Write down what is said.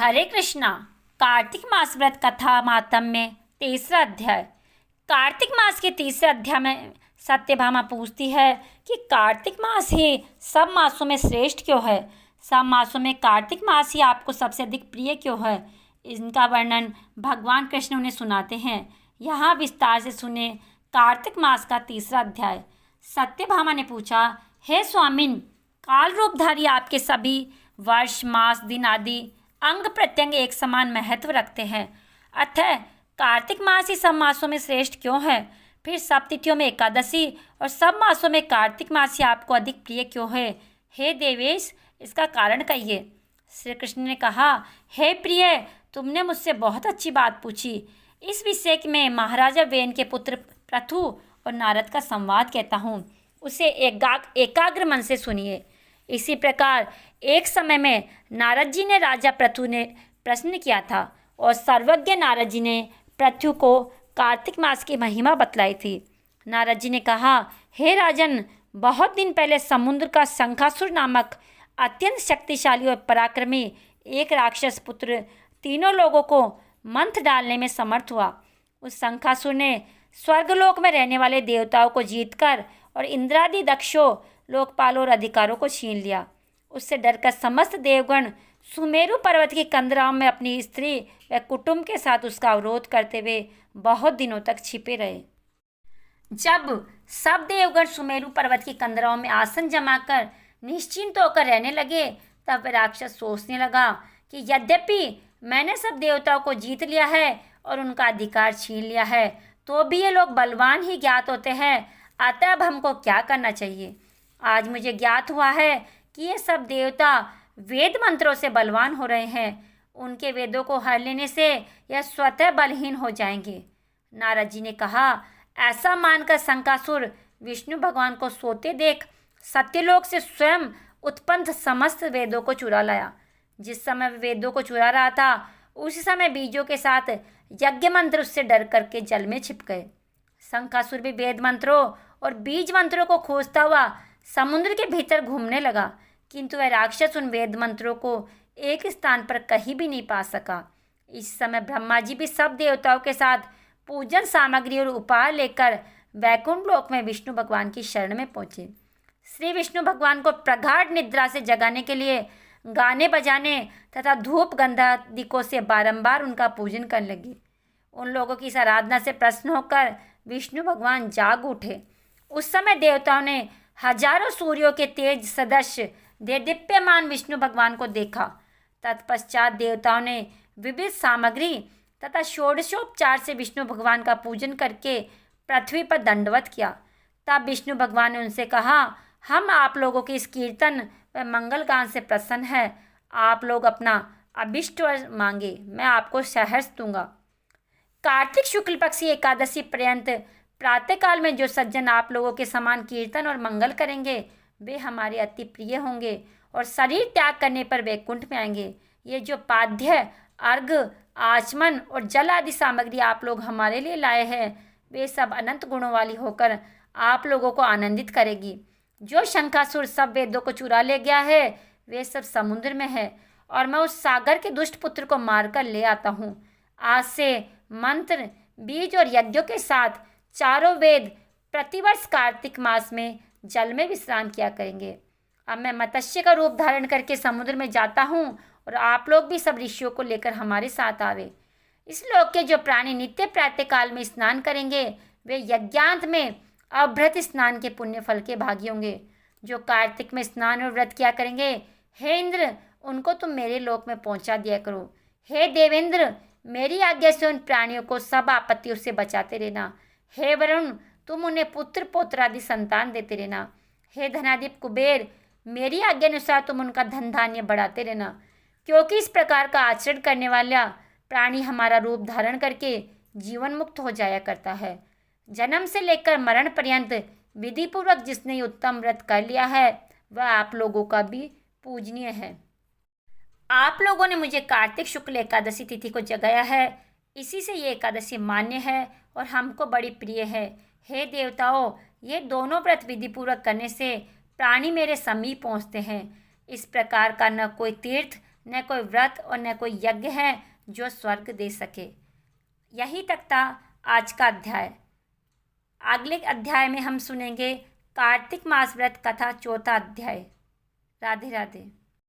हरे कृष्णा। कार्तिक मास व्रत कथा मातम्य तीसरा अध्याय। कार्तिक मास के तीसरे अध्याय में सत्यभामा पूछती है कि कार्तिक मास ही सब मासों में श्रेष्ठ क्यों है। सब मासों में कार्तिक मास ही आपको सबसे अधिक प्रिय क्यों है। इनका वर्णन भगवान कृष्ण उन्हें सुनाते हैं। यहाँ विस्तार से सुने कार्तिक मास का तीसरा अध्याय। सत्यभामा ने पूछा, हे स्वामिन, काल रूपधारी आपके सभी वर्ष, मास, दिन आदि अंग प्रत्यंग एक समान महत्व रखते हैं, अतः कार्तिक मास ही सब मासों में श्रेष्ठ क्यों है। फिर सब तिथियों में एकादशी और सब मासों में कार्तिक मास ही आपको अधिक प्रिय क्यों है। हे देवेश, इसका कारण कहिए। श्री कृष्ण ने कहा, हे प्रिय, तुमने मुझसे बहुत अच्छी बात पूछी। इस विषय में महाराजा वेन के पुत्र पृथु और नारद का संवाद कहता हूँ, उसे एकाग्र मन से सुनिए। इसी प्रकार एक समय में नारद जी ने राजा पृथु ने प्रश्न किया था और सर्वज्ञ नारद जी ने पृथु को कार्तिक मास की महिमा बतलाई थी। नारद जी ने कहा, हे राजन, बहुत दिन पहले समुद्र का शंखासुर नामक अत्यंत शक्तिशाली और पराक्रमी एक राक्षस पुत्र तीनों लोगों को मंत्र डालने में समर्थ हुआ। उस शंखासुर ने स्वर्गलोक में रहने वाले देवताओं को जीतकर और इंद्रादि दक्षों, लोकपालों और अधिकारों को छीन लिया। उससे डरकर समस्त देवगण सुमेरु पर्वत की कंदराओं में अपनी स्त्री व कुटुंब के साथ उसका अवरोध करते हुए बहुत दिनों तक छिपे रहे। जब सब देवगण सुमेरु पर्वत की कंदराओं में आसन जमाकर निश्चिंत होकर रहने लगे, तब वह राक्षस सोचने लगा कि यद्यपि मैंने सब देवताओं को जीत लिया है और उनका अधिकार छीन लिया है, तो भी ये लोग बलवान ही ज्ञात होते हैं, अतः अब हमको क्या करना चाहिए। आज मुझे ज्ञात हुआ है कि ये सब देवता वेद मंत्रों से बलवान हो रहे हैं। उनके वेदों को हर लेने से यह स्वतः बलहीन हो जाएंगे। नारद जी ने कहा, ऐसा मानकर शंखासुर विष्णु भगवान को सोते देख सत्यलोक से स्वयं उत्पन्न समस्त वेदों को चुरा लाया। जिस समय वह वेदों को चुरा रहा था, उसी समय बीजों के साथ यज्ञ मंत्र उससे डर करके जल में छिप गए। शंखासुर भी वेद मंत्रों और बीज मंत्रों को खोजता हुआ समुद्र के भीतर घूमने लगा, किंतु वह राक्षस उन वेद मंत्रों को एक स्थान पर कहीं भी नहीं पा सका। इस समय ब्रह्मा जी भी सब देवताओं के साथ पूजन सामग्री और उपहार लेकर वैकुंठ लोक में विष्णु भगवान की शरण में पहुँचे। श्री विष्णु भगवान को प्रगाढ़ निद्रा से जगाने के लिए गाने बजाने तथा धूप गंधादिकों से बारंबार उनका पूजन करने लगे। उन लोगों की इस आराधना से प्रसन्न होकर विष्णु भगवान जाग उठे। उस समय देवताओं ने हजारों सूर्यों के तेज सदस्य देदीप्यमान विष्णु भगवान को देखा। तत्पश्चात देवताओं ने विविध सामग्री तथा षोडशोपचार से विष्णु भगवान का पूजन करके पृथ्वी पर दंडवत किया। तब विष्णु भगवान ने उनसे कहा, हम आप लोगों की इस कीर्तन व मंगल गान से प्रसन्न है। आप लोग अपना अभिष्ट वर मांगे, मैं आपको सहर्ष दूंगा। कार्तिक शुक्ल पक्षी एकादशी पर्यंत प्रातःकाल में जो सज्जन आप लोगों के समान कीर्तन और मंगल करेंगे, वे हमारे अति प्रिय होंगे और शरीर त्याग करने पर वैकुंठ में आएंगे। ये जो पाद्य, अर्घ, आचमन और जल आदि सामग्री आप लोग हमारे लिए लाए हैं, वे सब अनंत गुणों वाली होकर आप लोगों को आनंदित करेगी। जो शंखासुर सब वेदों को चुरा ले गया है, वे सब समुद्र में है और मैं उस सागर के दुष्ट पुत्र को मारकर ले आता हूँ। आज से मंत्र, बीज और यज्ञों के साथ चारों वेद प्रतिवर्ष कार्तिक मास में जल में विश्राम किया करेंगे। अब मैं मत्स्य का रूप धारण करके समुद्र में जाता हूँ और आप लोग भी सब ऋषियों को लेकर हमारे साथ आवे। इस लोक के जो प्राणी नित्य प्रातःकाल में स्नान करेंगे, वे यज्ञांत में अभ्रत स्नान के पुण्य फल के भागी होंगे। जो कार्तिक में स्नान और व्रत किया करेंगे, हे इंद्र, उनको तुम मेरे लोक में पहुंचा दिया करो। हे देवेंद्र, मेरी आज्ञा से उन प्राणियों को सब आपत्तियों से बचाते रहना। हे वरुण, तुम उन्हें पुत्र पौत्र आदि संतान देते रहना। हे धनाधिप कुबेर, मेरी आज्ञा अनुसार तुम उनका धन धान्य बढ़ाते रहना, क्योंकि इस प्रकार का आचरण करने वाला प्राणी हमारा रूप धारण करके जीवन मुक्त हो जाया करता है। जन्म से लेकर मरण पर्यंत विधिपूर्वक जिसने उत्तम व्रत कर लिया है, वह आप लोगों का भी पूजनीय है। आप लोगों ने मुझे कार्तिक शुक्ल एकादशी तिथि को जगाया है, इसी से ये एकादशी मान्य है और हमको बड़ी प्रिय है। हे देवताओं, ये दोनों व्रत विधिपूर्वक करने से प्राणी मेरे समीप पहुँचते हैं। इस प्रकार का न कोई तीर्थ, न कोई व्रत और न कोई यज्ञ है जो स्वर्ग दे सके। यही तक था आज का अध्याय। अगले अध्याय में हम सुनेंगे कार्तिक मास व्रत कथा, चौथा अध्याय। राधे राधे।